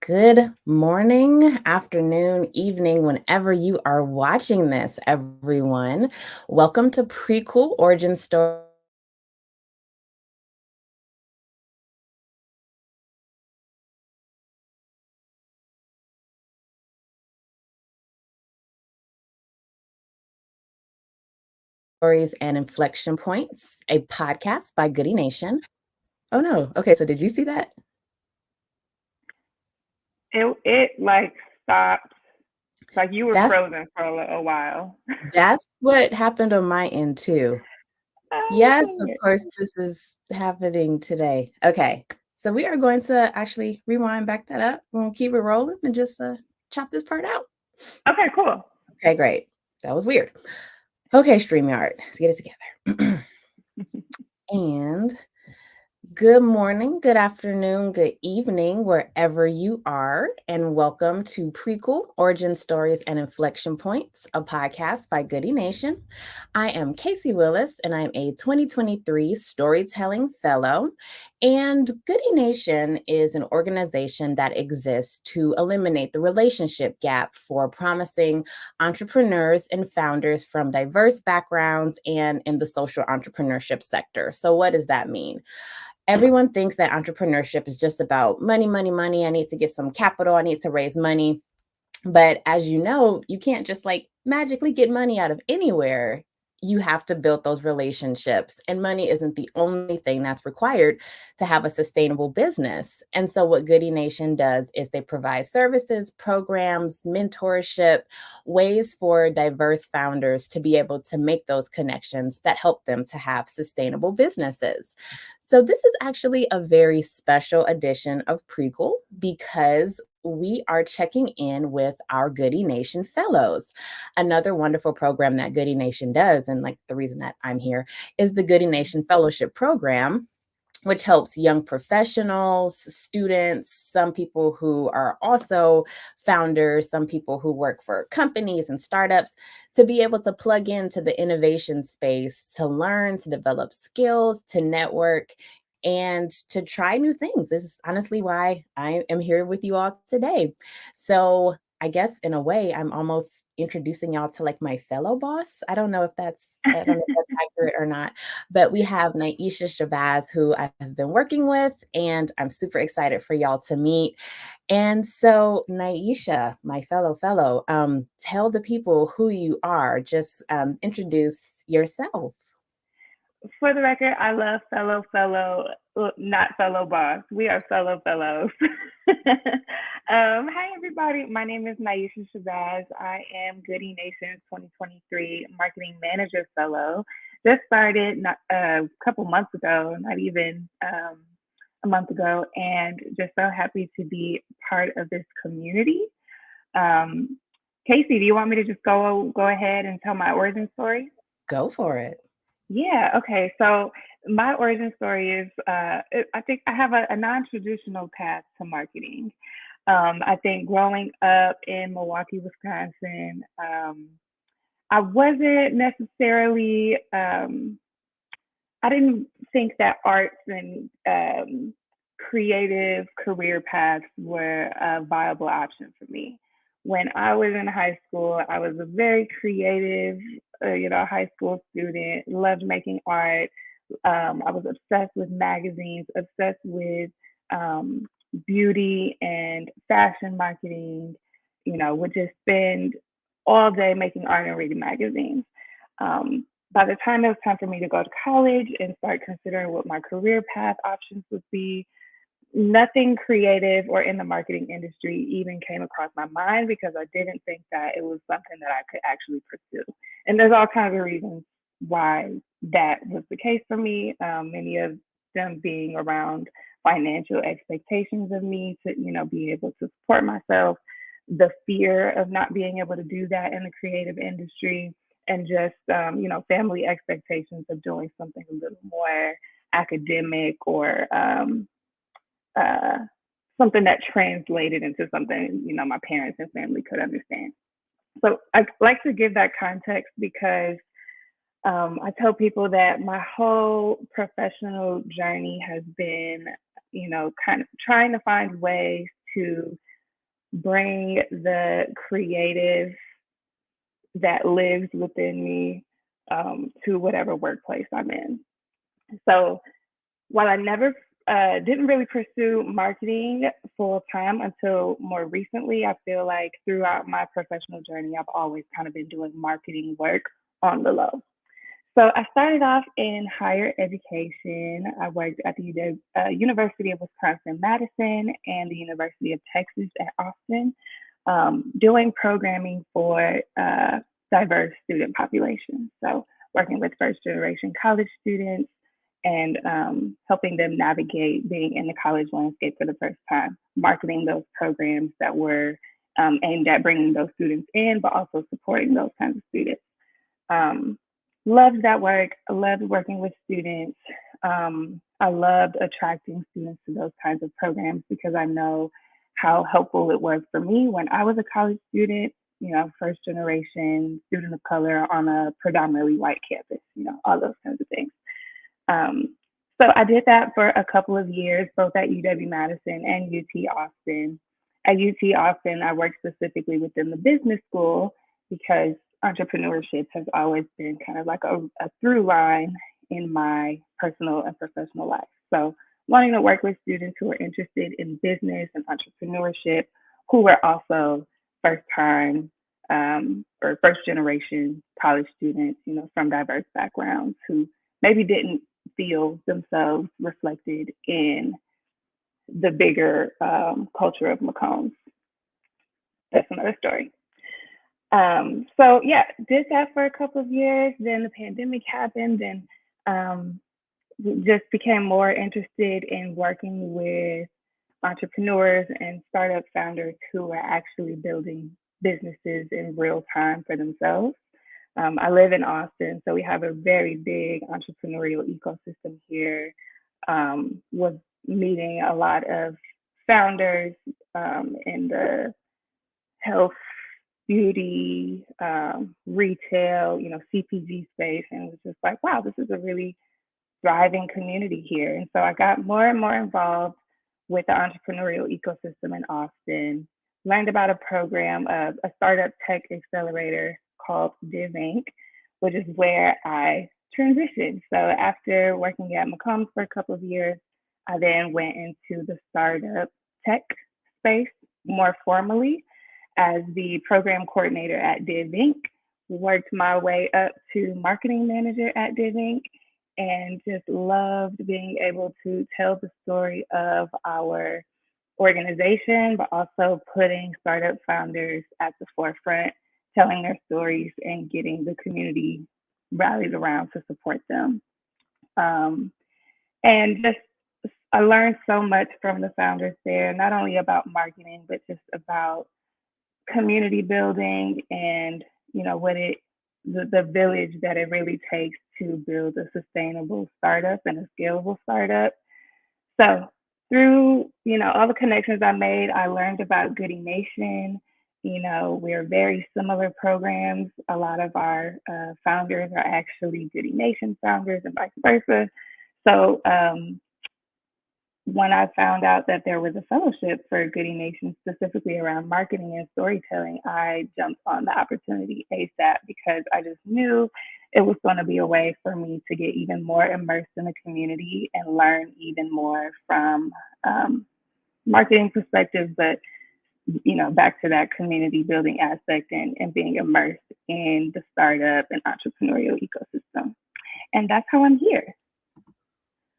Good morning, afternoon, evening, whenever you are watching this, everyone. Welcome to Prequel Origin Stories and Inflection Points, a podcast by Goodie Nation. Oh no. Okay, so did you see that? It like stopped. Like you were That's frozen for a while. that's what happened on my end too. Oh, Yes, of dang it. course, this is happening today. Okay, so we are going to actually rewind back that up. We'll keep it rolling and just chop this part out. Okay, cool. Okay, great. That was weird. Okay, StreamYard, let's get it together. And good morning, good afternoon, good evening, wherever you are, and welcome to Prequel Origin Stories and Inflection Points, a podcast by Goodie Nation. I am Casey Willis, and I'm a 2023 Storytelling Fellow. And Goodie Nation is an organization that exists to eliminate the relationship gap for promising entrepreneurs and founders from diverse backgrounds and in the social entrepreneurship sector. So, what does that mean? Everyone thinks that entrepreneurship is just about money, money, money. I need to get some capital. I need to raise money. But as you know, you can't just like magically get money out of anywhere. You have to build those relationships, and money isn't the only thing that's required to have a sustainable business. And so, what Goodie Nation does is they provide services, programs, mentorship, ways for diverse founders to be able to make those connections that help them to have sustainable businesses. So, this is actually a very special edition of Prequel because we are checking in with our Goodie Nation fellows. Another wonderful program that Goodie Nation does, and like the reason that I'm here, is the Goodie Nation Fellowship Program, which helps young professionals, students, some people who are also founders, some people who work for companies and startups to be able to plug into the innovation space, to learn, to develop skills, to network, and to try new things. This is honestly why I am here with you all today. So, I guess in a way, I'm almost introducing y'all to like my fellow boss. I don't know if that's accurate or not, but we have Nyesha Shabazz, who I have been working with, and I'm super excited for y'all to meet. And so, Nyesha, my fellow, tell the people who you are. Just introduce yourself. For the record, I love not fellow boss. We are fellow fellows. Hi, everybody. My name is Nyesha Shabazz. I am Goodie Nation's 2023 Marketing Manager Fellow. Just started not, a couple months ago, not even a month ago, and just so happy to be part of this community. Um, Casey, do you want me to just go ahead and tell my origin story? Go for it. Yeah, okay. So my origin story is I think I have a non-traditional path to marketing. I think growing up in Milwaukee, Wisconsin, I wasn't necessarily I didn't think that arts and creative career paths were a viable option for me. When I was in high school, I was a very creative, high school student, loved making art. I was obsessed with magazines, obsessed with um, beauty and fashion marketing, would just spend all day making art and reading magazines. By the time it was time for me to go to college and start considering what my career path options would be, nothing creative or in the marketing industry even came across my mind because I didn't think that it was something that I could actually pursue. And there's all kinds of reasons why that was the case for me. Many of them being around financial expectations of me to, be able to support myself, the fear of not being able to do that in the creative industry, and just, family expectations of doing something a little more academic or uh, something that translated into something my parents and family could understand. So I like to give that context because I tell people that my whole professional journey has been, kind of trying to find ways to bring the creative that lives within me to whatever workplace I'm in. So while I never didn't really pursue marketing full time until more recently, I feel like throughout my professional journey, I've always kind of been doing marketing work on the low. So I started off in higher education. I worked at the University of Wisconsin-Madison and the University of Texas at Austin, doing programming for diverse student populations. So working with first generation college students and helping them navigate being in the college landscape for the first time, marketing those programs that were aimed at bringing those students in, but also supporting those kinds of students. Um, Loved that work. I loved working with students. I loved attracting students to those kinds of programs because I know how helpful it was for me when I was a college student, first generation student of color on a predominantly white campus, all those kinds of things. Um, so I did that for a couple of years, both at UW Madison and UT Austin. At UT Austin, I worked specifically within the business school because entrepreneurship has always been kind of like a through line in my personal and professional life. So wanting to work with students who are interested in business and entrepreneurship, who were also first time or first generation college students, from diverse backgrounds who maybe didn't feel themselves reflected in the bigger culture of Macombs. That's another story. So yeah, did that for a couple of years. Then the pandemic happened, and um, just became more interested in working with entrepreneurs and startup founders who are actually building businesses in real time for themselves. I live in Austin, so we have a very big entrepreneurial ecosystem here. Was meeting a lot of founders in the health, beauty, retail, CPG space, and it was just like, wow, this is a really thriving community here. And so I got more and more involved with the entrepreneurial ecosystem in Austin, learned about a program, a startup tech accelerator called Div Inc., which is where I transitioned. So after working at Macombs for a couple of years, I then went into the startup tech space more formally as the program coordinator at Div Inc. Worked my way up to marketing manager at Div Inc. And just loved being able to tell the story of our organization, but also putting startup founders at the forefront, telling their stories and getting the community rallied around to support them. Um, and just I learned so much from the founders there, not only about marketing, but just about community building and what the village that it really takes to build a sustainable startup and a scalable startup. So through all the connections I made, I learned about Goodie Nation. We're very similar programs. A lot of our founders are actually Goodie Nation founders and vice versa. So when I found out that there was a fellowship for Goodie Nation specifically around marketing and storytelling, I jumped on the opportunity ASAP because I just knew it was going to be a way for me to get even more immersed in the community and learn even more from marketing perspectives, but back to that community building aspect and being immersed in the startup and entrepreneurial ecosystem. And that's how I'm here.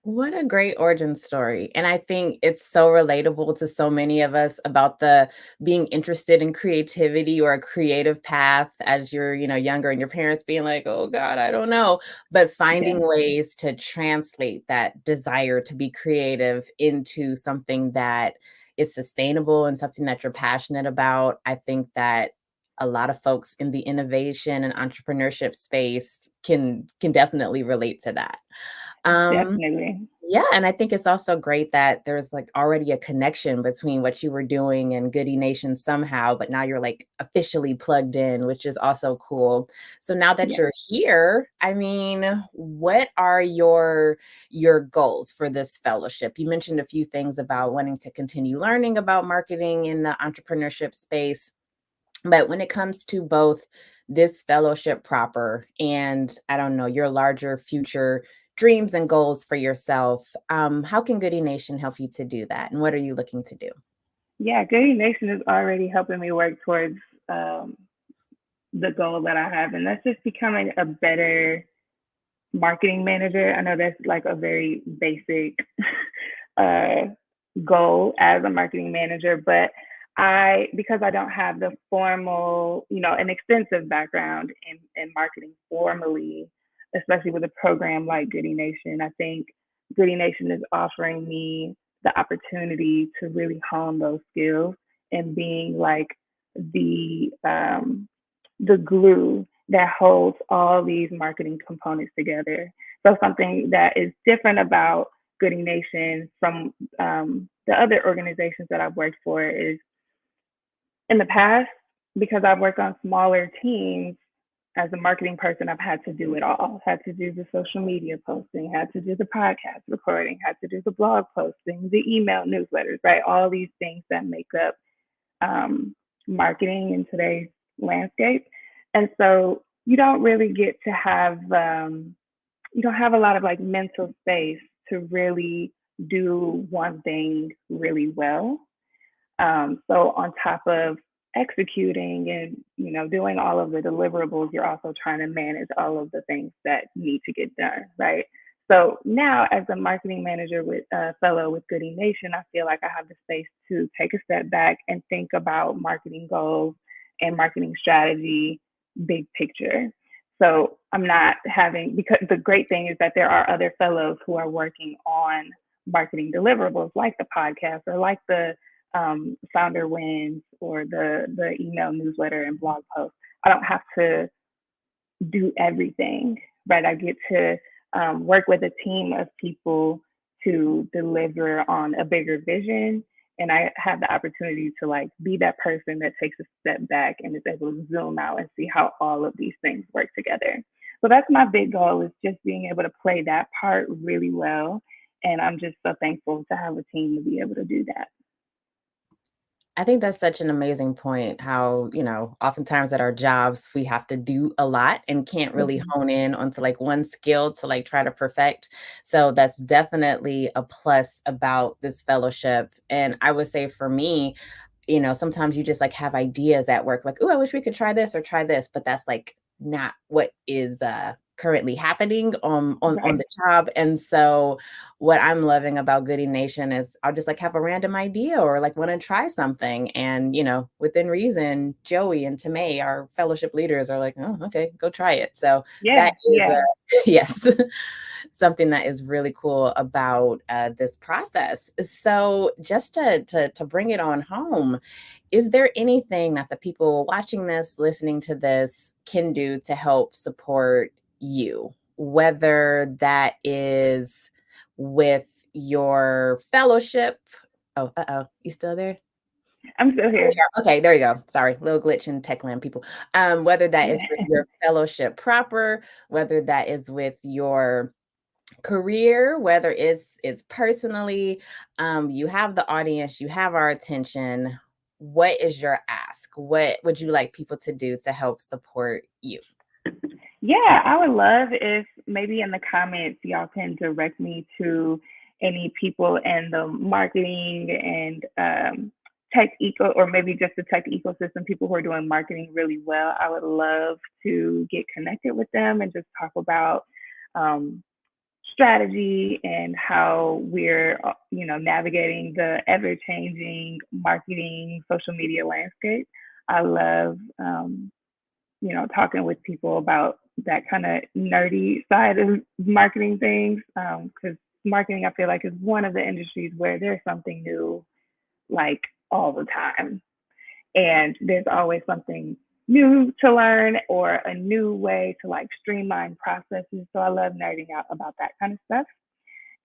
What a great origin story. And I think it's so relatable to so many of us about the being interested in creativity or a creative path as you're, younger and your parents being like, "Oh God, I don't know." But Yeah, finding ways to translate that desire to be creative into something that is sustainable and something that you're passionate about. I think that a lot of folks in the innovation and entrepreneurship space can definitely relate to that. Um, definitely. Yeah, and I think it's also great that there's, like, already a connection between what you were doing and Goodie Nation somehow, but now you're, like, officially plugged in, which is also cool. So now that Yeah. you're here, I mean, what are your goals for this fellowship? You mentioned a few things about wanting to continue learning about marketing in the entrepreneurship space. But when it comes to both this fellowship proper and I don't know, your larger future dreams and goals for yourself, how can Goodie Nation help you to do that? And what are you looking to do? Yeah, Goodie Nation is already helping me work towards um, the goal that I have, and that's just becoming a better marketing manager. I know that's like a very basic uh, goal as a marketing manager, but because I don't have the formal, an extensive background in marketing formally, especially with a program like Goodie Nation, I think Goodie Nation is offering me the opportunity to really hone those skills and being like the the glue that holds all these marketing components together. So something that is different about Goodie Nation from the other organizations that I've worked for is in the past, because I've worked on smaller teams, as a marketing person, I've had to do it all. Had to do the social media posting, had to do the podcast recording, had to do the blog posting, the email newsletters, right? All these things that make up um, marketing in today's landscape. And so you don't really get to have, you don't have a lot of like mental space to really do one thing really well. So on top of executing and doing all of the deliverables, you're also trying to manage all of the things that need to get done, right? So now, as a marketing manager with a fellow with Goodie Nation, I feel like I have the space to take a step back and think about marketing goals and marketing strategy, big picture. So I'm not having, because the great thing is that there are other fellows who are working on marketing deliverables like the podcast or like the founder wins or the email newsletter and blog post. I don't have to do everything, right? I get to work with a team of people to deliver on a bigger vision. And I have the opportunity to like be that person that takes a step back and is able to zoom out and see how all of these things work together. So that's my big goal, is just being able to play that part really well. And I'm just so thankful to have a team to be able to do that. I think that's such an amazing point how, oftentimes at our jobs, we have to do a lot and can't really Mhm. hone in onto like one skill to like try to perfect. So that's definitely a plus about this fellowship. And I would say for me, sometimes you just like have ideas at work, like, oh, I wish we could try this or try this, but that's like not what is currently happening on Right. the job. And so what I'm loving about Goodie Nation is I'll just like have a random idea or like want to try something. And, within reason, Joey and Tamay, our fellowship leaders, are like, oh, okay, go try it. So that Yeah. is Yeah. yes, something that is really cool about this process. So just to bring it on home, is there anything that the people watching this, listening to this can do to help support you? Whether that is with your fellowship. Oh, uh-oh. You still there? I'm still There we here. go. Okay, there you go. Sorry, little glitch in Techland people. Whether that is with your fellowship proper, whether that is with your career, whether it's personally, you have the audience, you have our attention. What is your ask? What would you like people to do to help support you? Yeah, I would love if maybe in the comments y'all can direct me to any people in the marketing and tech eco, or maybe just the tech ecosystem, people who are doing marketing really well. I would love to get connected with them and just talk about um, strategy and how we're, navigating the ever changing marketing social media landscape. I love talking with people about that kind of nerdy side of marketing things. Because marketing, I feel like, is one of the industries where there's something new, like all the time. And there's always something new to learn or a new way to like streamline processes. So I love nerding out about that kind of stuff.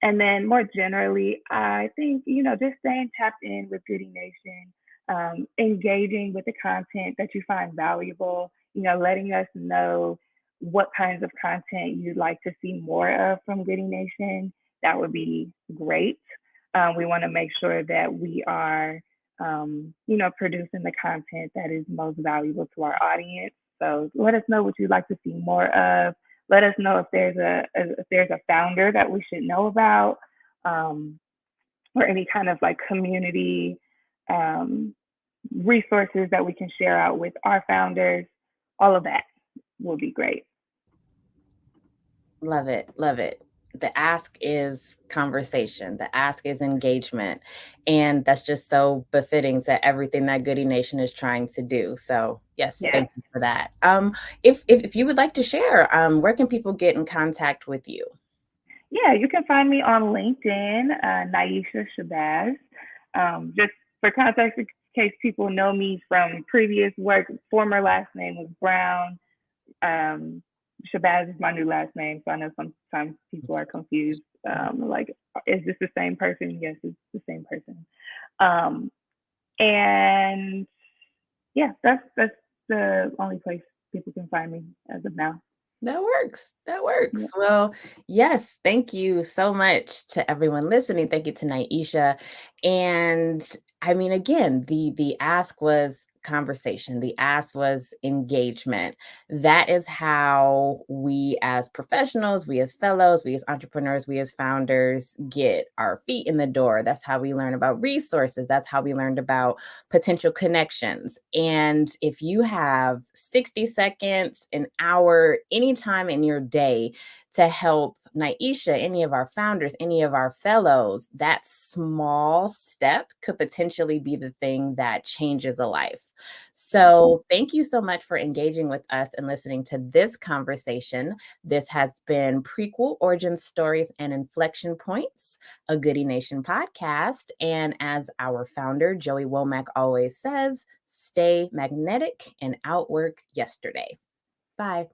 And then more generally, I think, just staying tapped in with Goodie Nation, engaging with the content that you find valuable, letting us know what kinds of content you'd like to see more of from Goodie Nation. That would be great. We want to make sure that we are, producing the content that is most valuable to our audience. So let us know what you'd like to see more of. Let us know if there's a founder that we should know about, um, or any kind of like community um, resources that we can share out with our founders. All of that will be great. Love it. Love it. The ask is conversation. The ask is engagement. And that's just so befitting to everything that Goodie Nation is trying to do. So yes, Yes. thank you for that. If you would like to share, where can people get in contact with you? Yeah, you can find me on LinkedIn, Nyesha Shabazz. Just for context, in case people know me from previous work, former last name was Brown. Um, Shabazz is my new last name, so I know sometimes people are confused. Like, is this the same person? Yes, it's the same person. Um, and yeah, that's the only place people can find me as of now. That works. That works. Yeah. Well, yes, thank you so much to everyone listening. Thank you to Naisha. And I mean, again, the ask was conversation. The ask was engagement. That is how we as professionals, we as fellows, we as entrepreneurs, we as founders get our feet in the door. That's how we learn about resources. That's how we learned about potential connections. And if you have 60 seconds, an hour, anytime in your day to help Naisha, any of our founders, any of our fellows, that small step could potentially be the thing that changes a life. So, thank you so much for engaging with us and listening to this conversation. This has been Prequel Origin Stories and Inflection Points, a Goodie Nation podcast. And as our founder, Joey Womack, always says, stay magnetic and outwork yesterday. Bye.